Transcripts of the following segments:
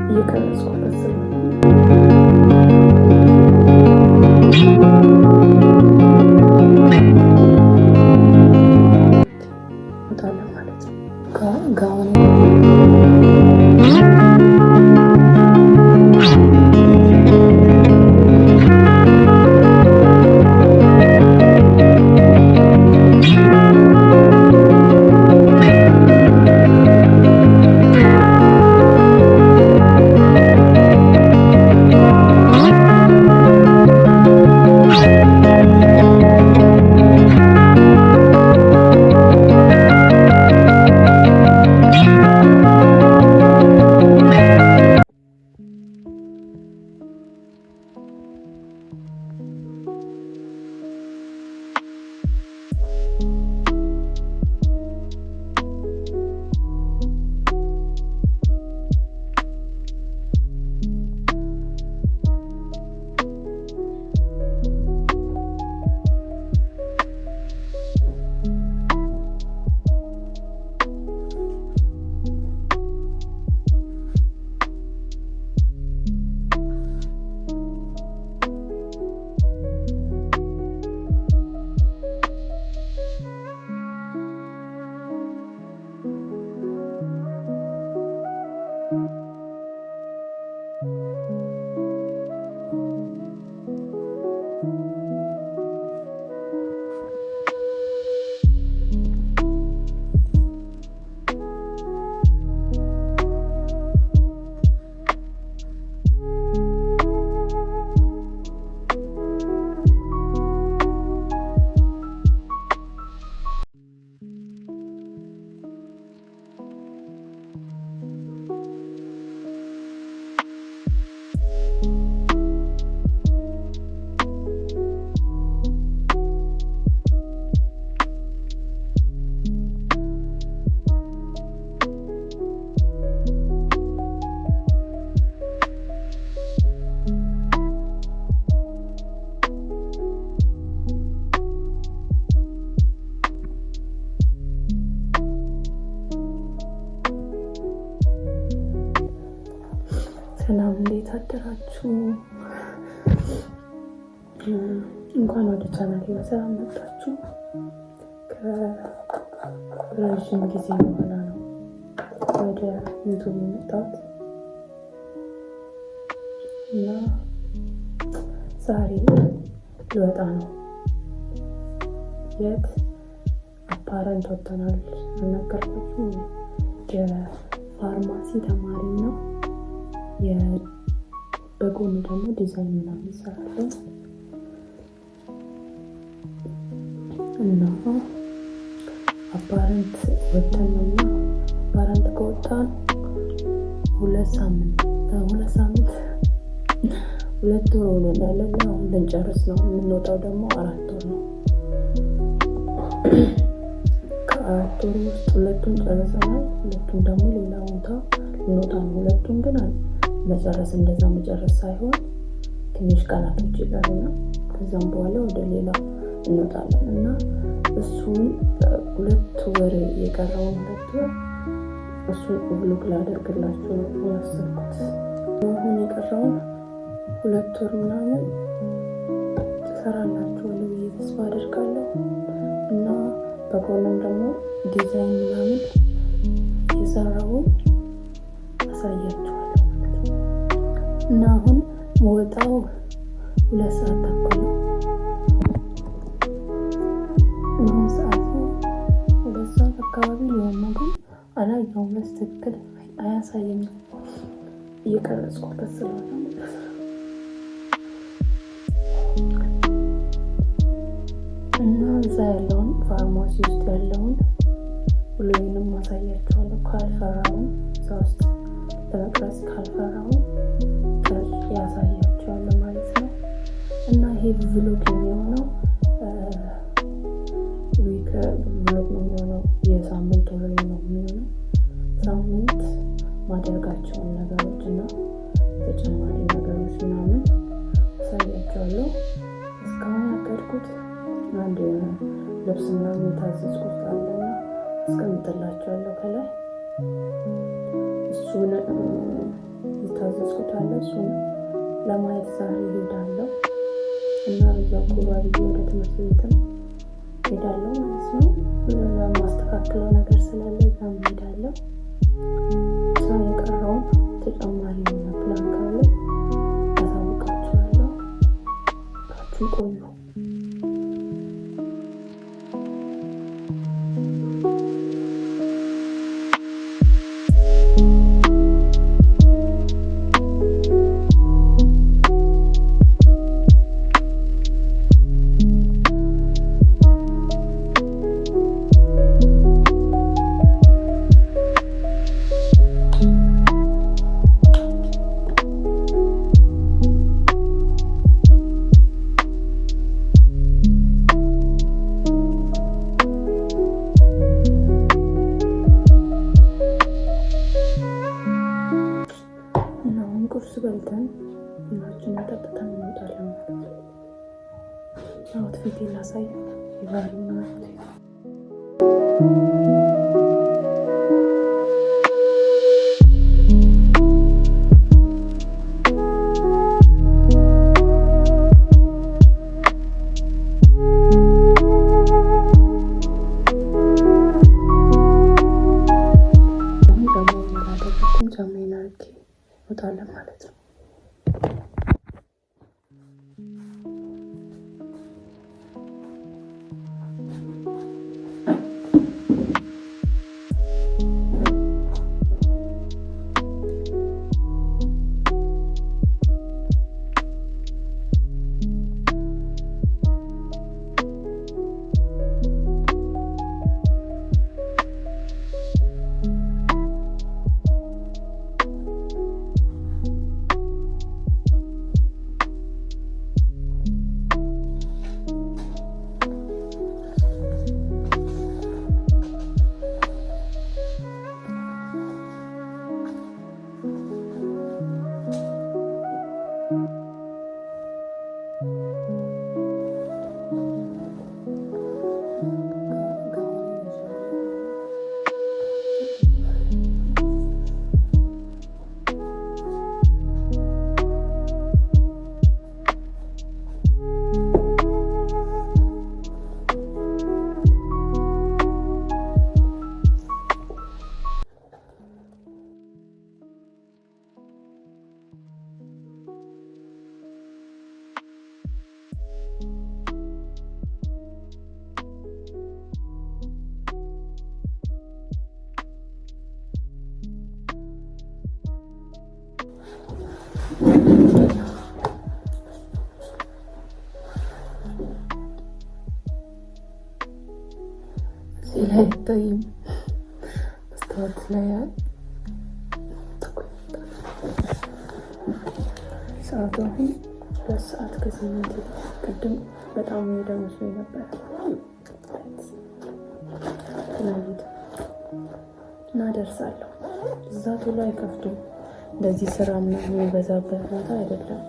እየቀረጽኩበት ስለሆነ እወጣለሁ ማለት ነው። ጋውን ሰላም፣ እንዴት አደራችሁ? እንኳን ወደ ቻናሌ በሰላም መጣችሁ። ከረዥም ጊዜ በኋላ ነው ወደ ዩቱብ የመጣሁት እና ዛሬ ልወጣ ነው። የት አፓረንት ወጥተናል። አልነገርኳችሁም? የፋርማሲ ተማሪ ነው። በጎኑ ደግሞ ዲዛይን ምናምን እንሰራለን እና አፓረንት ወጥተን ነው እና አፓረንት ከወጣን 2 ሳምንት 2 ወር ሆኖናል። አሁን ልንጨርስ ነው። የምንወጣው ደግሞ 4 ወር ነው። ከ4 ወር ውስጥ 2ቱን ጨርሰናል። 2ቱን ደግሞ ሌላ ቦታ ልንወጣ ነው። 2ቱን ግን መጨረስ እንደዛ መጨረስ ሳይሆን ትንሽ ቀናቶች ይቀሩና ከዛም በኋላ ወደ ሌላ እንወጣለን እና እሱን 2 ወር የቀረውን 2 ወር እሱን ብሎግ ላደርግላችሁ ነው ያሰብኩት። አሁን የቀረውን 2 ወር ምናምን ትሰራላችኋለሁ ብዬ ተስፋ አደርጋለሁ እና በጎንም ደግሞ ዲዛይን ምናምን የሰራውን አሳያችኋለሁ እና አሁን ወጣው 2 ሰዓት ተኩል ነው። አሁን ሰዓቱ 2 ሰዓት አካባቢ ሊሆን ነው፣ ግን አላየሁም። በትክክል አያሳየኝም እየቀረጽኩበት ስለሆነ እና እዛ ያለውን ፋርማሲ ውስጥ ያለውን ሁሉንም ማሳያችኋለሁ። ካልፈራው እዛ ውስጥ ለመቅረጽ ካልፈራው ያሳያችኋለሁ ማለት ነው። እና ይሄ ቭሎግ የሚሆነው ቪሎግ ነው የሚሆነው። የሳምንት ወሬ ነው የሚሆነው። ሳምንት ማደርጋቸውን ነገሮች እና ተጨማሪ ነገሮች ምናምን አሳያቸዋለሁ። እስካሁን ያቀድኩት አንድ ልብስ ምናምን የታዘዝኩት አለና አስቀምጥላቸዋለሁ ከላይ። እሱን የታዘዝኩት አለ። እሱን ለማየት ዛሬ ሄዳለሁ እና በዛው ኩባ ብዬ ወደ ትምህርት ቤትም ሄዳለሁ ማለት ነው። ማስተካከለው ነገር ስላለ እዛም ሄዳለሁ። የቀረውን ተጨማሪ ፕላን ካለ አሳውቃችኋለሁ። አብራችሁን ቆዩ። ቁርስ በልተን ቡናችንን ጠጥተን እንወጣለን ማለት ነው። አውትፊቴን ላሳየው። የባህሪና ጫማዬን አድርጌ እንወጣለን ማለት ነው። እዚህ ላይ አይታይም፣ መስታወት ላይ ሰዓቱ አሁን 2:08 ቅድም በጣም ሄደ መስሎኝ ነበር እና ደርሳለሁ። እዛ ቶሎ አይከፍቱም። እንደዚህ ስራ ምናምን የሚበዛበት ቦታ አይደለም።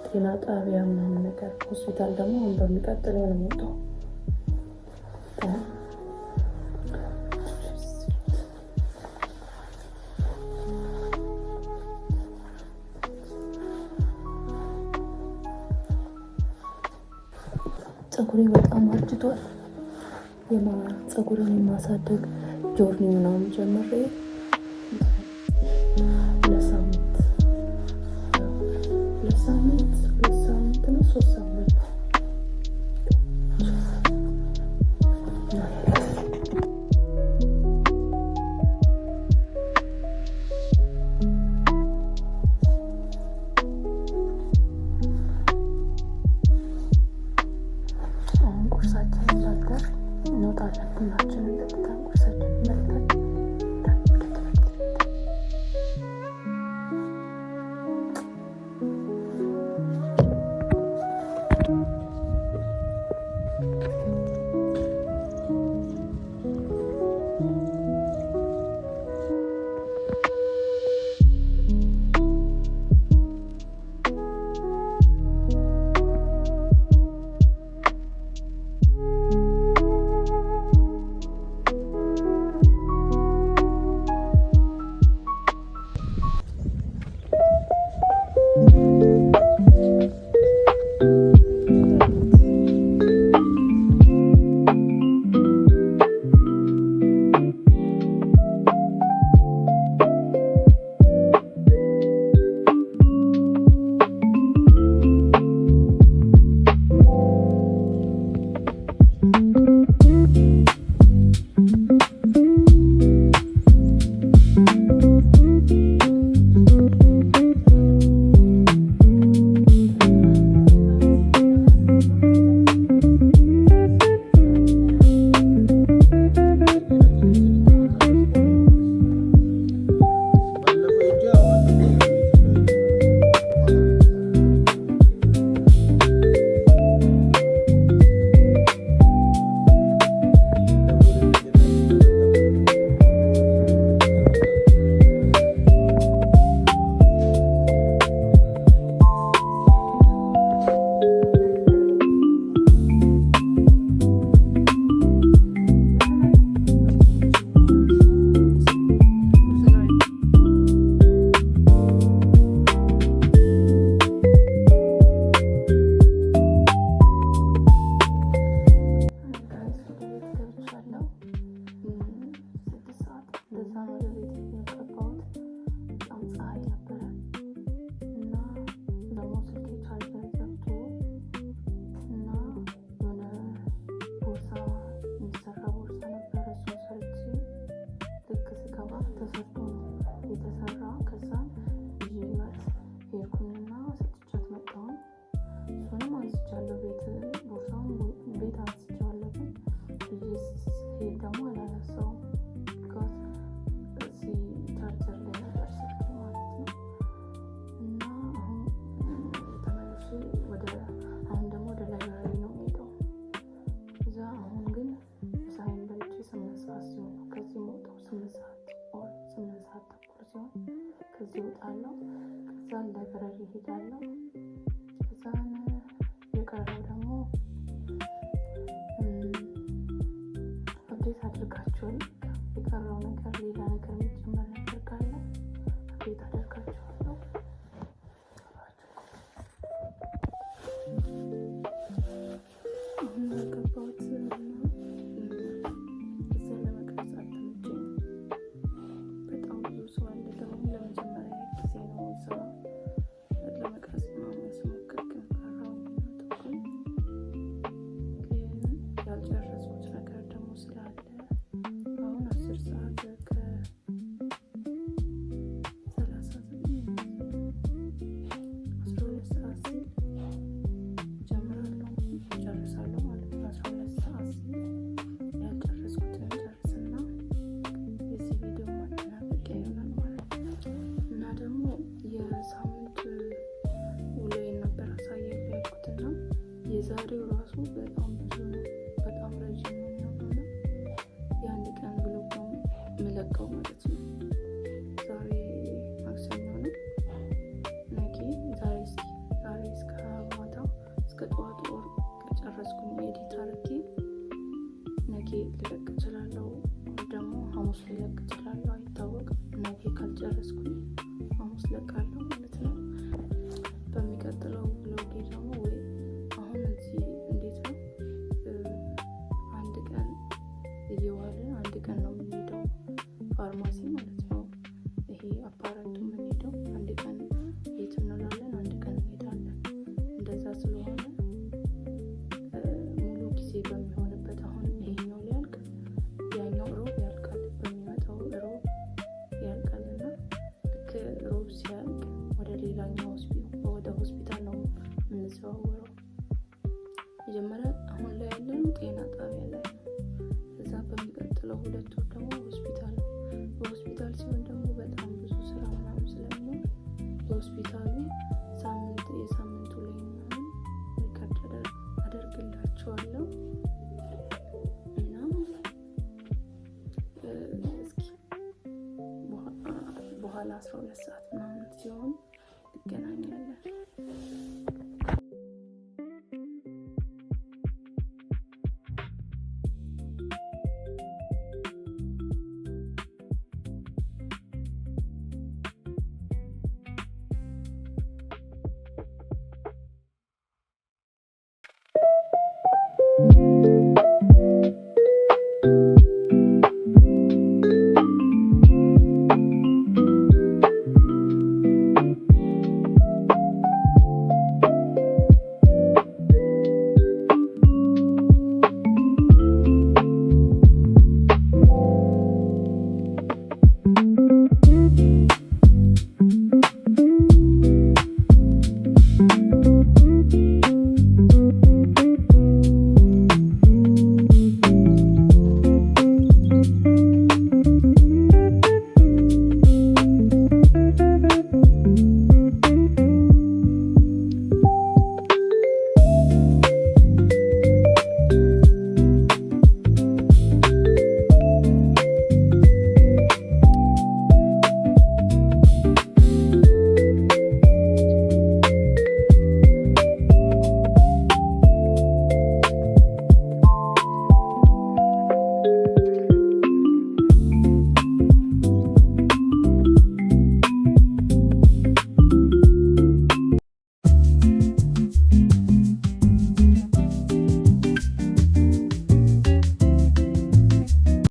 ጤና ጣቢያ ምናምን ነገር፣ ሆስፒታል ደግሞ አሁን በሚቀጥለው ነው የምወጣው። ፀጉሬ በጣም አርጅቷል። ፀጉሬን የማሳደግ ጆርኒ ምናምን ጀምሬ 2 ሳምንት ነው 3 ሳምንት እንወጣለን። ቡናችንን ጠጥተን ቁርሳችንን በልተን ከዚህ እወጣለሁ። ከዛን ላይብረሪ እሄዳለሁ። ከዛን የቀረው ደግሞ አፕዴት አድርጋችኋል። የቀረው ነገር ሌላ ነገር የሚጨመር ነገር ካለ አፕዴት አድርጋችኋለሁ። አሁን ያገባሁት እዛ ለመቅረጽ አልተመቸኝም። በጣም ብዙ ሰው አለ። ደግሞ ለመጀመሪያ ጊዜ ነው እዛ ለመቅረጽ ምናምን ስሞክር ግን ፈራሁኝ እና ተውኩኝ። ግን ያልጨረስኩት ነገር ደግሞ ስላለ አሁን 10 ሰዓት ከ12 ሰዓት ሲል ጨርሳለሁ ማለት ነው። 12 ሰዓት ሲል ያልጨረስኩትን ጨርስና የዚህ ቪዲዮ ማጠናቀቂያ ይሆናል ማለት ነው። እና ደግሞ የሳምንት ውሎዬን ነበር አሳያለሁ ያልኩትና የዛሬው ራሱ በጣም ብዙ ነው። በጣም ረጅም ነው የሚሆነው። የአንድ ቀን ብሎግ ነው የምለቀው ማለት ነው። ዛሬ ማክሰኞ ነው። ዛሬ እስከ ማታ እስከ ጠዋት ወር ከጨረስኩኝ ኤዲት አድርጌ ነገ ልለቅ እችላለሁ፣ ደግሞ ሐሙስ ልለቅ እችላለሁ፣ አይታወቅም። ነገ ካልጨረስኩኝ ሐሙስ ለቃለሁ ማለት ነው። በሚቀጥለው ብሎጌ ደግሞ ወይ አሁን እዚህ እንዴት ነው አንድ ቀን እየዋልን አንድ ቀን ነው የምንሄደው ፋርማሲ ማለት ነው። ይሄ አፓራቱ የምንሄደው አንድ ቀን ቤት እንውላለን፣ አንድ ቀን እንሄዳለን። እንደዛ ስለሆነ ሙሉ ጊዜ በሚሆንበት አሁን ይሄኛው ሊያልቅ ያኛው ሮብ ያልቃል፣ በሚመጣው ሮብ ያልቃል እና ልክ ሮብ ሲያልቅ ወደ ሌላኛው ወደ ሆስፒታል ነው የምንዘዋወረው። መጀመሪያ አሁን ላይ ያለነው ጤና ጣቢያ ላይ ነው። እዛ በሚቀጥለው 2 ወር ደግሞ ሆስፒታል ነው። በሆስፒታል ሲሆን ደግሞ በጣም ብዙ ስራ ምናምን ስለሚሆን በሆስፒታሉ የሳምንቱ ላይ ምናምን ሪከርድ አደርግላችኋለሁ እና እስኪ በኋላ 12 ሰዓት ምናምን ሲሆን እንገናኛለን።